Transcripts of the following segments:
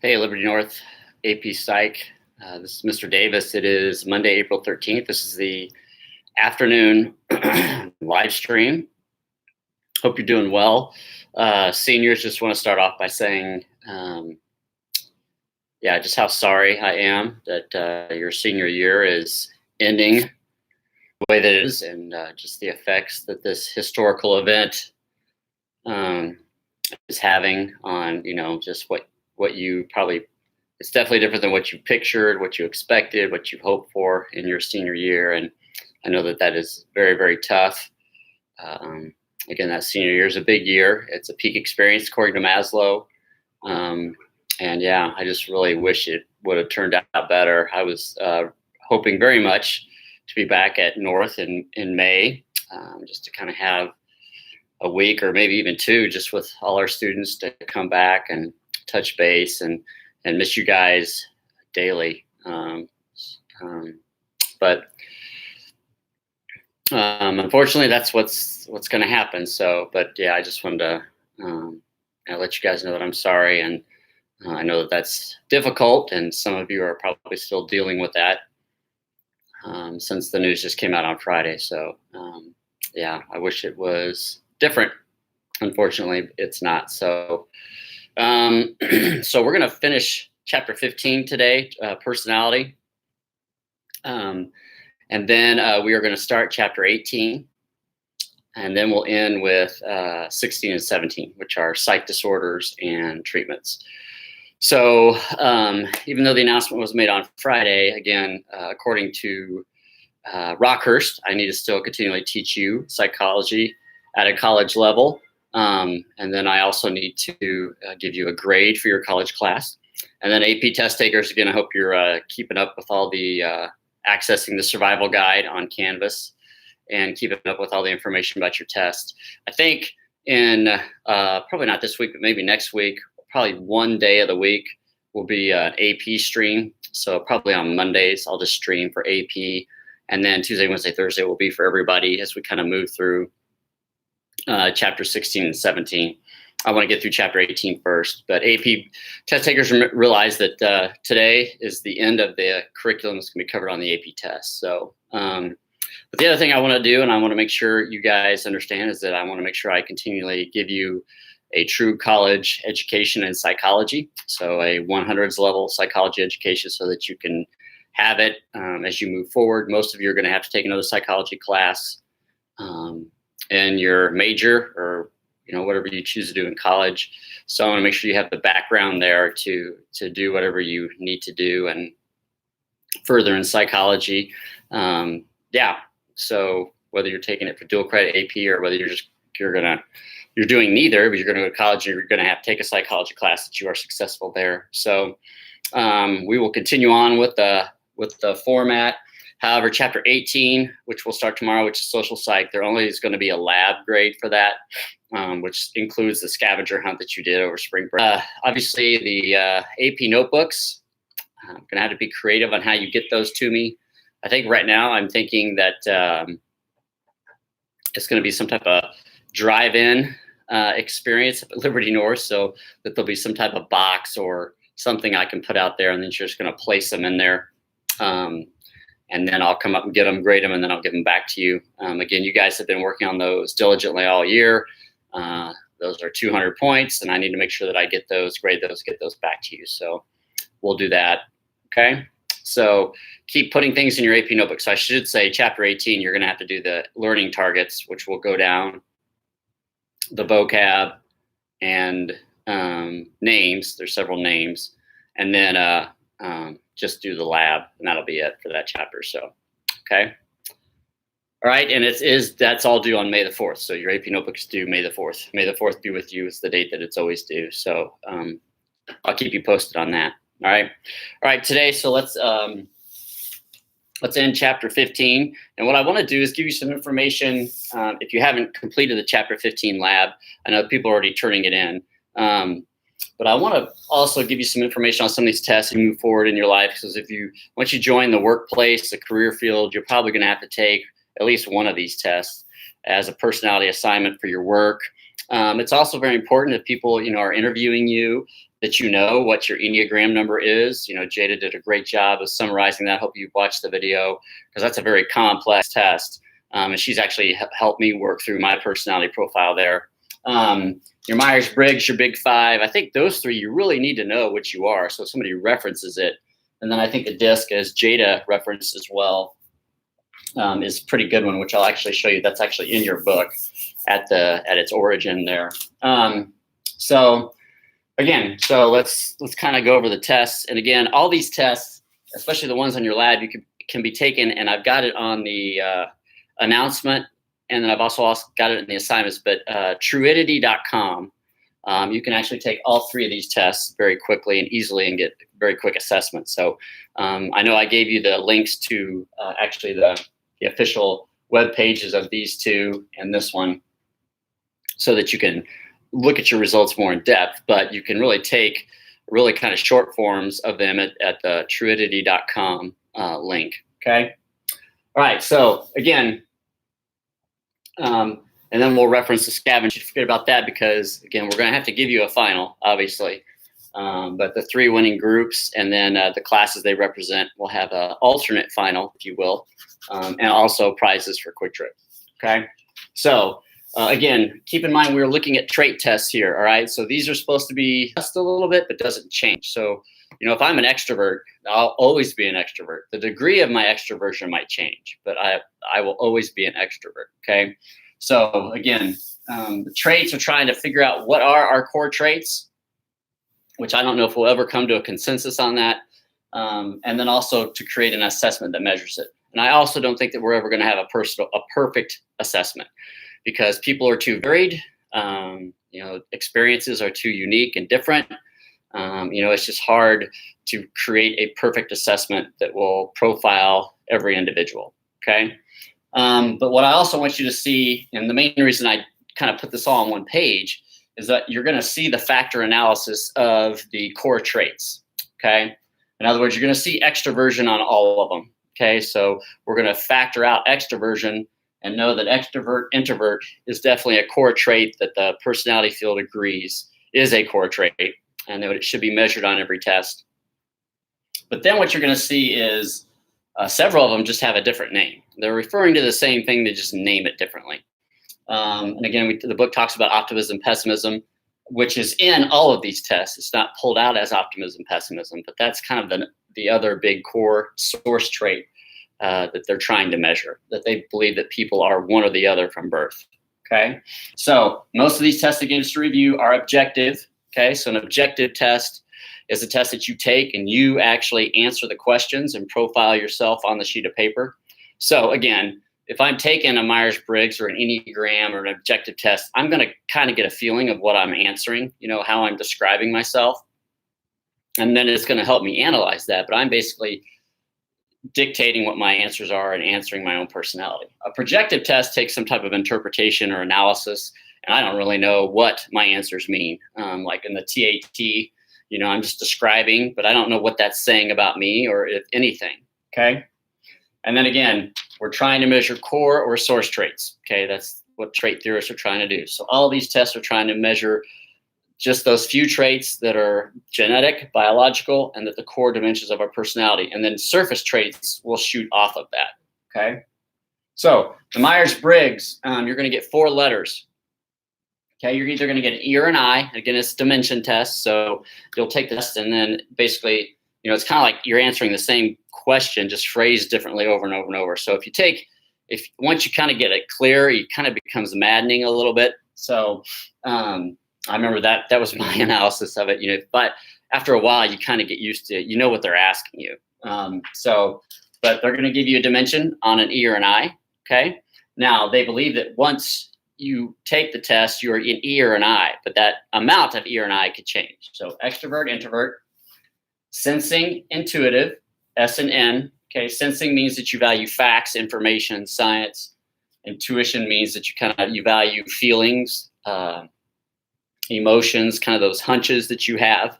Hey, Liberty North, AP Psych. This is Mr. Davis. It is Monday, April 13th. This is the afternoon live stream. Hope you're doing well. Seniors, just want to start off by saying, just how sorry I am that your senior year is ending the way that it is, and just the effects that this historical event is having on, just what you probably, it's definitely different than what you pictured, what you expected, what you hoped for in your senior year. And I know that is very, very tough. Again, that senior year is a big year. It's a peak experience according to Maslow. I just really wish it would have turned out better. I was hoping very much to be back at North in May, just to kind of have a week or maybe even two, just with all our students to come back and touch base and miss you guys daily. But unfortunately, that's what's going to happen. So, but yeah, I just wanted to let you guys know that I'm sorry, and I know that that's difficult, and some of you are probably still dealing with that since the news just came out on Friday. So, I wish it was different. Unfortunately, it's not. So, so we're going to finish chapter 15 today, personality. And then we are going to start chapter 18. And then we'll end with 16 and 17, which are psych disorders and treatments. So even though the announcement was made on Friday, again, according to Rockhurst, I need to still continually teach you psychology at a college level. And then I also need to give you a grade for your college class. And then AP test takers, again, I hope you're keeping up with all the accessing the survival guide on Canvas and keeping up with all the information about your test. I think in probably not this week, but maybe next week, probably one day of the week will be an AP stream. So probably on Mondays, I'll just stream for AP. And then Tuesday, Wednesday, Thursday will be for everybody as we kind of move through chapter 16 and 17. I want to get through chapter 18 first, but AP test takers realize that today is the end of the curriculum that's going to be covered on the AP test. So, but the other thing I want to do, and I want to make sure you guys understand, is that I want to make sure I continually give you a true college education in psychology. So a 100s level psychology education so that you can have it as you move forward. Most of you are going to have to take another psychology class in your major or whatever you choose to do in college. So I want to make sure you have the background there to do whatever you need to do and further in psychology. So whether you're taking it for dual credit AP or whether you're doing neither, but you're going to go to college and you're going to have to take a psychology class that you are successful there. So we will continue on with the format. However, chapter 18, which will start tomorrow, which is social psych, there only is going to be a lab grade for that, which includes the scavenger hunt that you did over spring break. Obviously, the AP notebooks, I'm going to have to be creative on how you get those to me. I think right now I'm thinking that it's going to be some type of drive-in experience at Liberty North, so that there'll be some type of box or something I can put out there, and then you're just going to place them in there. And then I'll come up and get them, grade them, and then I'll give them back to you. Again, you guys have been working on those diligently all year. Those are 200 points, and I need to make sure that I get those, grade those, get those back to you. So we'll do that, okay? So keep putting things in your AP notebook. So I should say chapter 18, you're going to have to do the learning targets, which will go down the vocab and names. There's several names. And then just do the lab, and that'll be it for that chapter. So, okay. All right, and that's all due on May the 4th. So your AP notebook is due May the 4th. May the 4th be with you is the date that it's always due. So I'll keep you posted on that. All right. Today, so let's end chapter 15. And what I want to do is give you some information. If you haven't completed the chapter 15 lab, I know people are already turning it in. But I want to also give you some information on some of these tests as you move forward in your life. Because once you join the workplace, the career field, you're probably going to have to take at least one of these tests as a personality assignment for your work. It's also very important if people, are interviewing you that you know what your Enneagram number is. You know, Jada did a great job of summarizing that. I hope you watched the video, because that's a very complex test. And she's actually helped me work through my personality profile there. Your Myers-Briggs, your Big Five, I think those three, you really need to know what you are. So if somebody references it. And then I think the DISC, as Jada referenced as well, is a pretty good one, which I'll actually show you. That's actually in your book at its origin there. So again, let's kind of go over the tests. And again, all these tests, especially the ones on your lab, can be taken, and I've got it on the announcement, and then I've also got it in the assignments, but truidity.com. You can actually take all three of these tests very quickly and easily and get very quick assessments. So I know I gave you the links to actually the official web pages of these two and this one, so that you can look at your results more in depth, but you can really take really kind of short forms of them at the truidity.com link. Okay. All right. So again, and then we'll reference the scavenger. Forget about that, because again, we're going to have to give you a final, obviously. But the three winning groups and then the classes they represent will have an alternate final, if you will, and also prizes for Quick Trip. Okay. So again, keep in mind we're looking at trait tests here. All right. So these are supposed to be just a little bit, but doesn't change. So, you know, if I'm an extrovert, I'll always be an extrovert. The degree of my extroversion might change, but I will always be an extrovert. Okay. So again, the traits are trying to figure out what are our core traits, which I don't know if we'll ever come to a consensus on that. And then also to create an assessment that measures it. And I also don't think that we're ever going to have a perfect assessment, because people are too varied. You know, experiences are too unique and different. You know, it's just hard to create a perfect assessment that will profile every individual. Okay. But what I also want you to see, and the main reason I kind of put this all on one page, is that you're going to see the factor analysis of the core traits. Okay. In other words, you're going to see extroversion on all of them. Okay. So we're going to factor out extroversion and know that extrovert, introvert is definitely a core trait that the personality field agrees is a core trait, and that it should be measured on every test. But then what you're going to see is several of them just have a different name. They're referring to the same thing, they just name it differently. And again, the book talks about optimism, pessimism, which is in all of these tests. It's not pulled out as optimism, pessimism, but that's kind of the other big core source trait that they're trying to measure, that they believe that people are one or the other from birth. Okay, so most of these tests, again, just to review, are objective. Okay, so an objective test is a test that you take and you actually answer the questions and profile yourself on the sheet of paper. So again, if I'm taking a Myers-Briggs or an Enneagram or an objective test, I'm going to kind of get a feeling of what I'm answering, you know, how I'm describing myself. And then it's going to help me analyze that. But I'm basically dictating what my answers are and answering my own personality. A projective test takes some type of interpretation or analysis, and I don't really know what my answers mean. Like in the TAT, you know, I'm just describing, but I don't know what that's saying about me or if anything. Okay. And then again, we're trying to measure core or source traits. Okay. That's what trait theorists are trying to do. So all these tests are trying to measure just those few traits that are genetic, biological, and that the core dimensions of our personality. And then surface traits will shoot off of that. Okay. So the Myers-Briggs, you're going to get 4 letters. Okay, you're either going to get an E or an I. Again, it's a dimension test. So you'll take the test, and then basically, you know, it's kind of like you're answering the same question, just phrased differently over and over and over. So if once you kind of get it clear, it kind of becomes maddening a little bit. So I remember that was my analysis of it, you know, but after a while, you kind of get used to it. You know what they're asking you. But they're going to give you a dimension on an E or an I. Okay. Now they believe that once you take the test, you're an E or an I, but that amount of E or an I could change. So extrovert, introvert, sensing, intuitive, S and N. Okay, sensing means that you value facts, information, science. Intuition means that you value feelings, emotions, kind of those hunches that you have.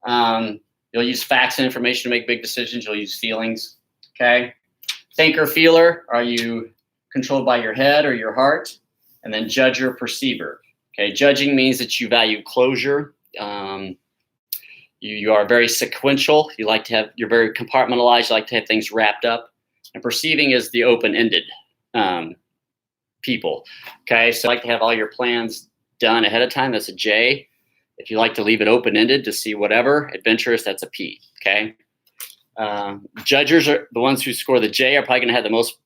You'll use facts and information to make big decisions. You'll use feelings. Okay, thinker, feeler. Are you controlled by your head or your heart? And then judger, perceiver. Okay, judging means that you value closure. You are very sequential. You're very compartmentalized. You like to have things wrapped up. And perceiving is the open-ended people. Okay, so you like to have all your plans done ahead of time. That's a J. If you like to leave it open-ended to see whatever, adventurous, that's a P. Okay. Judgers are the ones who score the J are probably going to have the most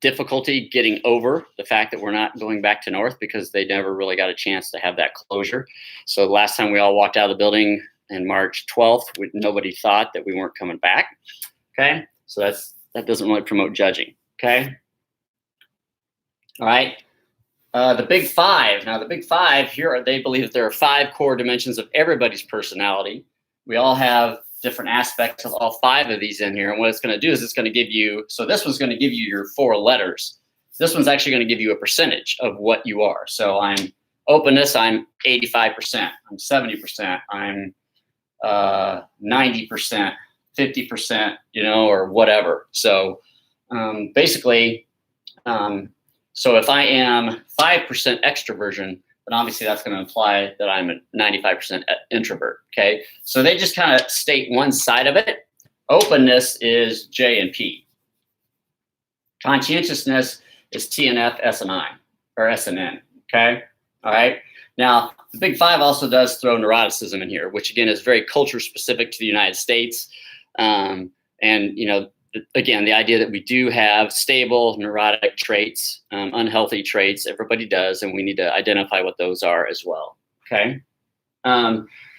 difficulty getting over the fact that we're not going back to north because they never really got a chance to have that closure. So the last time we all walked out of the building in March 12th, nobody thought that we weren't coming back. Okay, so that doesn't really promote judging. Okay, all right. The big five. Now the big five here, they believe that there are 5 core dimensions of everybody's personality. We all have different aspects of all 5 of these in here. And what it's going to do is it's going to give you, so this one's going to give you your 4 letters. This one's actually going to give you a percentage of what you are. So I'm openness, I'm 85%, I'm 70%, I'm 90%, 50%, or whatever. So basically, so if I am 5% extroversion, then obviously that's going to imply that I'm a 95% introvert. Okay, so they just kind of state one side of it. Openness is J and P. Conscientiousness is T and F, S and I, or S and N. Okay, all right. Now the big 5 also does throw neuroticism in here, which again is very culture specific to the United States. And again, the idea that we do have stable neurotic traits, unhealthy traits, everybody does, and we need to identify what those are as well. Okay.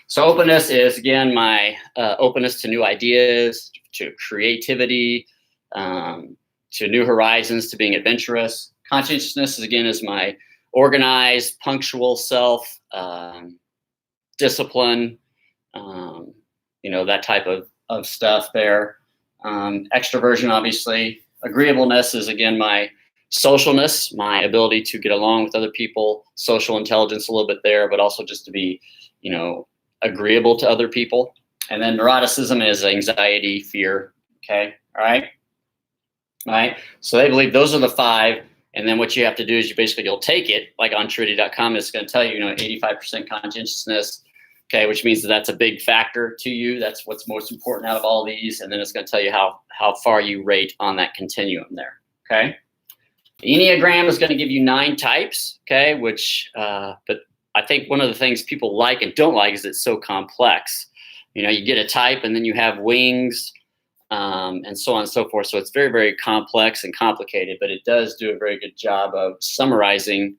So openness is, again, my openness to new ideas, to creativity, to new horizons, to being adventurous. Conscientiousness, again, is my organized, punctual self, discipline, that type of stuff there. Extroversion, obviously. Agreeableness is, again, my socialness, my ability to get along with other people, social intelligence a little bit there, but also just to be, agreeable to other people. And then neuroticism is anxiety, fear. Okay. All right. All right. So they believe those are the 5. And then what you have to do is you'll take it, like on Truity.com, it's going to tell you, 85% conscientiousness. Okay, which means that's a big factor to you. That's what's most important out of all these. And then it's going to tell you how far you rate on that continuum there. Okay. The Enneagram is going to give you 9 types. Okay, but I think one of the things people like and don't like is it's so complex. You get a type and then you have wings and so on and so forth. So it's very, very complex and complicated, but it does do a very good job of summarizing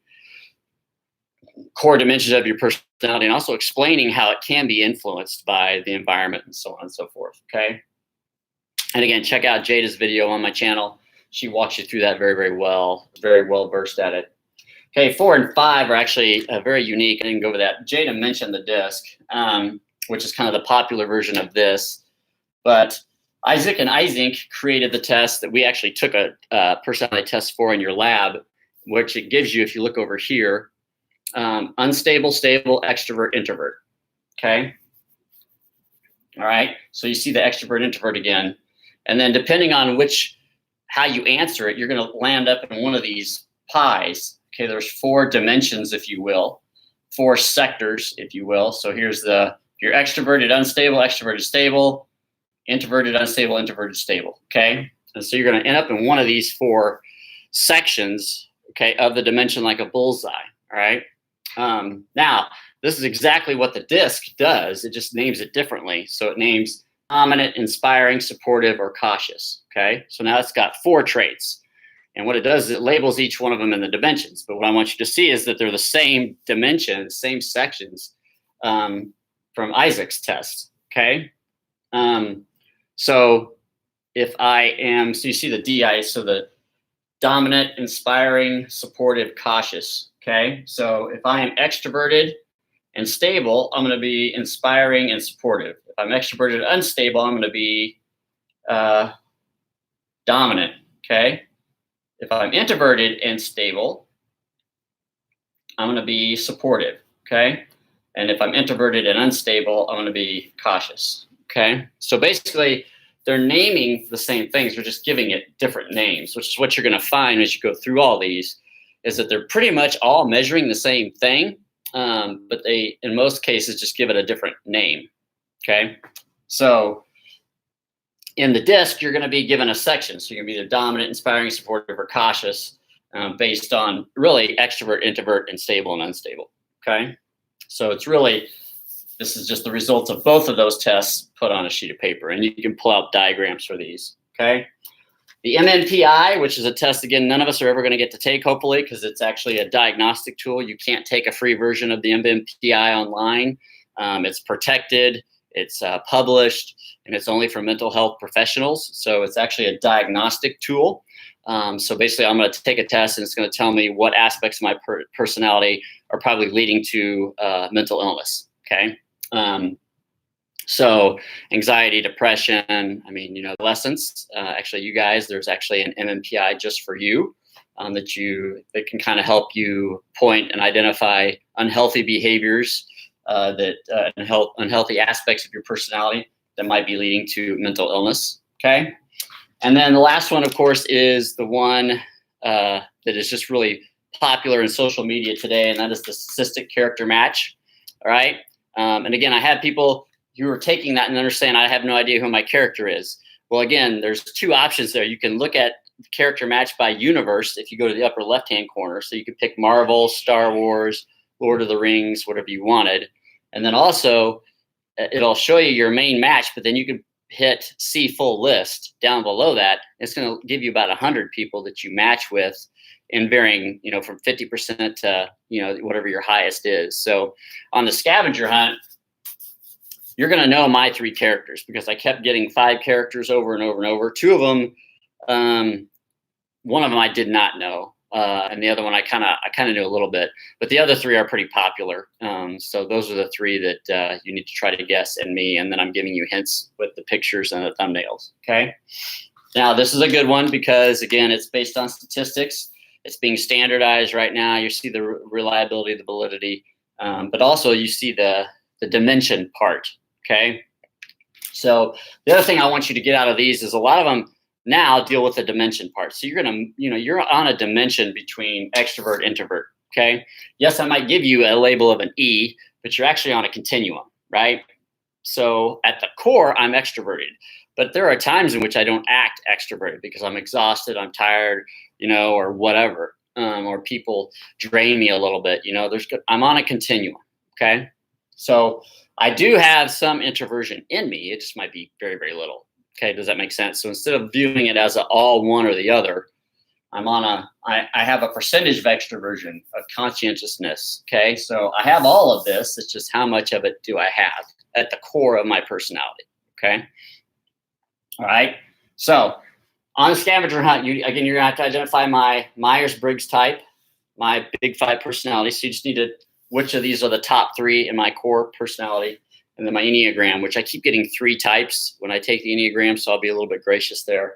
core dimensions of your personality and also explaining how it can be influenced by the environment and so on and so forth. Okay. And again, check out Jada's video on my channel. She walks you through that very, very well versed at it. Okay. 4 and 5 are actually very unique. I didn't go over that. Jada mentioned the DISC, which is kind of the popular version of this, but Isaac and Isink created the test that we actually took a personality test for in your lab, which it gives you, if you look over here, unstable, stable, extrovert, introvert. Okay. All right. So you see the extrovert, introvert again. And then depending on how you answer it, you're going to land up in one of these pies. Okay. There's 4 dimensions, if you will, 4 sectors, if you will. So here's you're extroverted, unstable, extroverted, stable, introverted, unstable, introverted, stable. Okay. And so you're going to end up in one of these 4 sections, okay, of the dimension, like a bullseye. All right. Now, this is exactly what the DISC does. It just names it differently. So it names dominant, inspiring, supportive, or cautious. Okay. So now it's got 4 traits. And what it does is it labels each one of them in the dimensions. But what I want you to see is that they're the same dimensions, same sections from Isaac's test. Okay. So if I am, so you see the DI, so the dominant, inspiring, supportive, cautious. Okay, so if I am extroverted and stable, I'm going to be inspiring and supportive. If I'm extroverted and unstable, I'm going to be dominant. Okay, if I'm introverted and stable, I'm going to be supportive. Okay, and if I'm introverted and unstable, I'm going to be cautious. Okay, so basically, they're naming the same things. They're just giving it different names, which is what you're going to find as you go through all these. Is that they're pretty much all measuring the same thing, but they, in most cases, just give it a different name. Okay, so in the DISC, you're going to be given a section. So you're going to be either dominant, inspiring, supportive, or cautious, based on really extrovert, introvert, and stable and unstable. Okay, so it's really, this is just the results of both of those tests put on a sheet of paper, and you can pull out diagrams for these. Okay, the MMPI, which is a test, again, none of us are ever going to get to take, hopefully, because it's actually a diagnostic tool. You can't take a free version of the MMPI online. It's protected, it's published, and it's only for mental health professionals. So it's actually a diagnostic tool. So basically, I'm going to take a test, and it's going to tell me what aspects of my personality are probably leading to mental illness. Okay. So anxiety, depression, I mean, adolescence, actually you guys, there's actually an MMPI just for you, that can kind of help you point and identify unhealthy behaviors, unhealthy aspects of your personality that might be leading to mental illness. Okay. And then the last one, of course, is the one that is just really popular in social media today, and that is the statistic character match. All right. And again, I have people who are taking that and understand I have no idea who my character is. Well, again, there's two options there. You can look at character match by universe if you go to the upper left-hand corner. So you could pick Marvel, Star Wars, Lord of the Rings, whatever you wanted. And then also it'll show you your main match, but then you can hit see full list down below that. It's going to give you about 100 people that you match with in varying, from 50% to, whatever your highest is. So on the scavenger hunt, you're going to know my 3 characters because I kept getting 5 characters over and over and over. 2 of them, one of them I did not know, and the other one I kind of knew a little bit. But the other 3 are pretty popular. So those are the 3 that you need to try to guess in me, and then I'm giving you hints with the pictures and the thumbnails. Okay. Now this is a good one because again, it's based on statistics. It's being standardized right now. You see the reliability, the validity, but also you see the dimension part. Okay. So the other thing I want you to get out of these is a lot of them now deal with the dimension part. So you're going to, you're on a dimension between extrovert, introvert. Okay. Yes, I might give you a label of an E, but you're actually on a continuum, right? So at the core, I'm extroverted, but there are times in which I don't act extroverted because I'm exhausted, I'm tired, or whatever, or people drain me a little bit. I'm on a continuum. Okay. So I do have some introversion in me. It just might be very, very little. Okay. Does that make sense? So instead of viewing it as all one or the other, I have a percentage of extroversion, of conscientiousness. Okay. So I have all of this. It's just how much of it do I have at the core of my personality. Okay. All right. So on the scavenger hunt, you're going to have to identify my Myers-Briggs type, my Big 5 personality. So you just need to, which of these are the top 3 in my core personality, and then my Enneagram, which I keep getting 3 types when I take the Enneagram, so I'll be a little bit gracious there.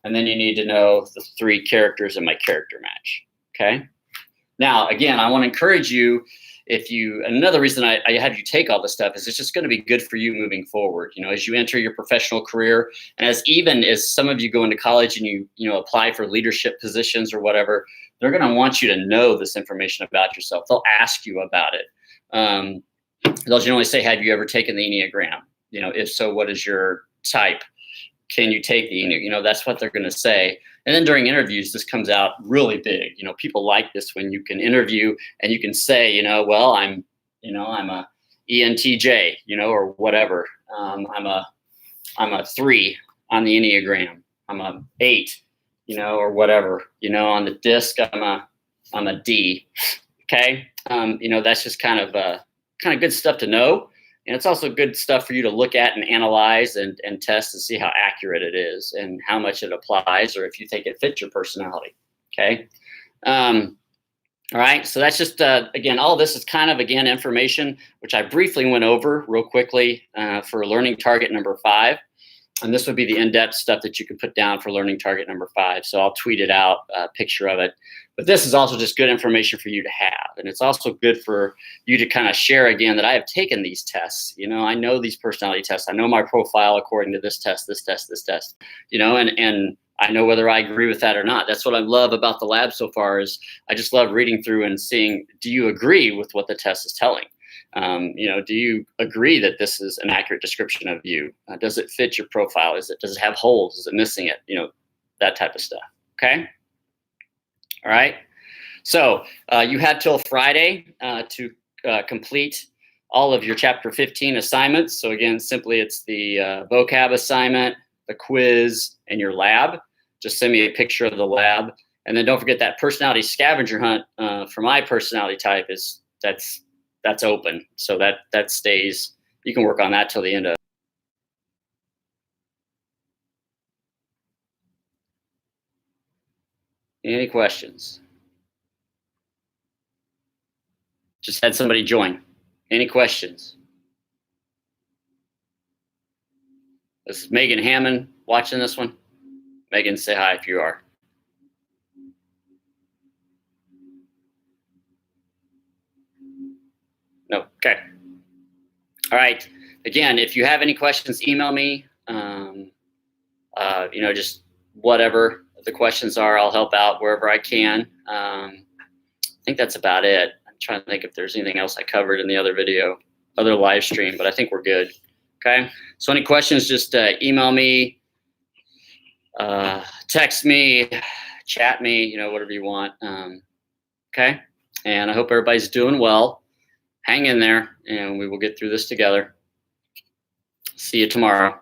And then you need to know the 3 characters in my character match. Okay. Now, again, I want to encourage you, another reason I have you take all this stuff is it's just going to be good for you moving forward. As you enter your professional career, and even as some of you go into college and you apply for leadership positions or whatever, they're going to want you to know this information about yourself. They'll ask you about it. They'll generally say, have you ever taken the Enneagram? If so, what is your type? Can you take the Enneagram? That's what they're going to say. And then during interviews, this comes out really big. People like this when you can interview and you can say, well, I'm a ENTJ, or whatever. I'm a 3 on the Enneagram. I'm a 8, or whatever. On the DISC, I'm a D. Okay. That's just kind of good stuff to know. And it's also good stuff for you to look at and analyze and test and see how accurate it is and how much it applies, or if you think it fits your personality. Okay. All right. So that's just, again, all this is kind of, again, information, which I briefly went over real quickly for learning target number 5. And this would be the in-depth stuff that you can put down for learning target number 5. So I'll tweet it out, a picture of it. But this is also just good information for you to have. And it's also good for you to kind of share again that I have taken these tests. I know these personality tests. I know my profile according to this test, and I know whether I agree with that or not. That's what I love about the lab so far is I just love reading through and seeing, do you agree with what the test is telling? Do you agree that this is an accurate description of you? Does it fit your profile? Does it have holes? Is it missing it? That type of stuff. Okay. All right. So you had till Friday to complete all of your chapter 15 assignments. So again, simply it's the vocab assignment, the quiz, and your lab. Just send me a picture of the lab. And then don't forget that personality scavenger hunt for my personality type that's open. So that stays. You can work on that till the end of. Any questions? Just had somebody join. Any questions? This is Megan Hammond watching this one. Megan, say hi if you are. No. Okay. All right. Again, if you have any questions, email me. Just whatever the questions are, I'll help out wherever I can. I think that's about it. I'm trying to think if there's anything else I covered in the other live stream, but I think we're good. Okay. So any questions, just email me, text me, chat me, whatever you want. Okay. And I hope everybody's doing well. Hang in there, and we will get through this together. See you tomorrow.